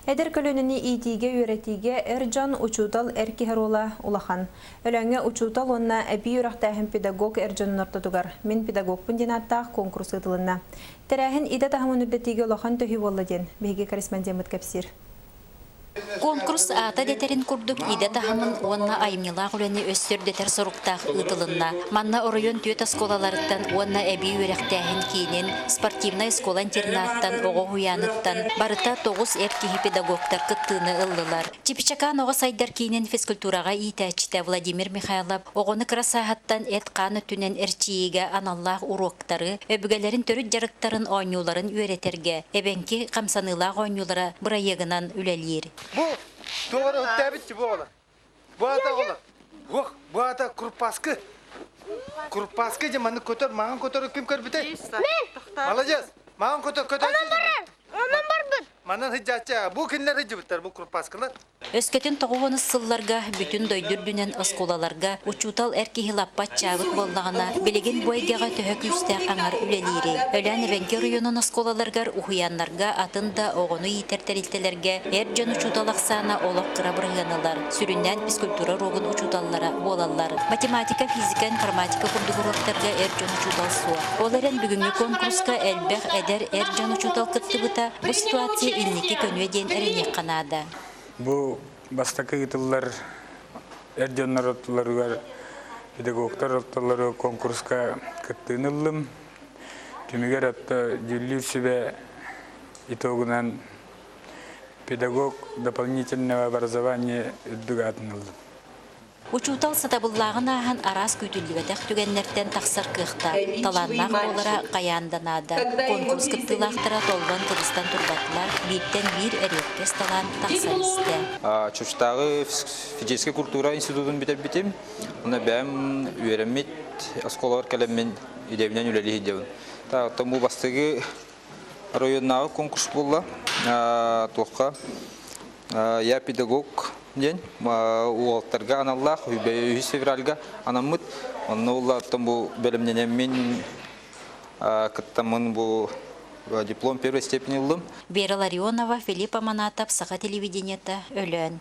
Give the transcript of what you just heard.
Эдер көлөнүни итиге үйретиге Эржан учутал эркихерола улахан. Өлөңе учутал онна әбі үрақтағын педагог Эржан нортатугар. Мен педагог пүнденаттақ конкурс ұтылынна. Тәрәхін иді тахымын үлбеттиге улахан төхі болы ден. Беге корреспондент кәпсир. Конкурс ата детерин курдук иде тахамын онна айымнила гүлени өстөр детер соруктак ытылынна. Манна оройон түйет асколаларыттан онна эби үректәһин кийинен спортивный школа-интернаттан ого хуяныттан барыта 9 эркиһи педагогтар кыттыны ыллылар. Чипичакан ого сайдар кийинен физкультурага итәчтә Владимир Михайлов огоны красахаттан эт каны түнен эрчииге аналлах уроктары өбүгелерин төрүт жарыктарын ойнуларын үйрәтерге эбенки камсанылах ойнулара бырайыгынан үлелир. Bu doğru ötebitçi bu oğlan. Bu ata oğlan. Bu ata kurpaskı. Kurpaskı zamanı kötür, mağan kötür kim kör biter? Ben. Alacağız. Mağan kötür. Ondan var. Manan hıccaça. Bu kimler hıccı biter bu kurpaskılar? Өскөтін тоғуғыны сылларға, бүтін дойдүрдүнен осколаларға, учутал әркеғі лаппат чабыт боллағына, білеген бойгеға төхі күстәк аңар үлелері. Өлән Эбенке районын осколаларғар ухуянларға, атында оғыны етертәрілтелерге, Эржан учутал ақсана олақ қыра бұрғаналар, сүріннен физкультура роғын учуталлара болалар. Математика, физика, информатика күрдігіроқтарға Эржан учутал суа. Оларен бүгінгі конкурска әлбәқ әдер Эржан учутал кыттыбыта, бұл ситуация илнекі көнведен әрінек қанады. Bu bastaki yıllar Ercan rotları pedagoglar rotları konkurska katıldım. Tümüger hatta Julius ve итогынан pedagog дополнительного образования дүгатынылды. Учутал сатабыллағын ахан арас күйтілігітек түгеннерден тақсыр кықта, таланнақ олара қаянданады. Конкурс кыттылақтыра толған Кыргызстан турбатылар биттен бір әрекпес талан тақсыр істі. Чуштағы физическая культура институтын бітер-бітем. Оны бәм үйеремет асколар кәлеммен едевінен үлелі едеуін. Бұл бастығы районнағы конкурс болла. Тоққа я педагог ден уолтарга аналлах 3 февральга анамыт онны уллаттан бу белемненен мен кыттамын бу диплом первой степени ылдым. Вера Ларионова, Филипп Аманатов, Саха телевидениета, Өлөн.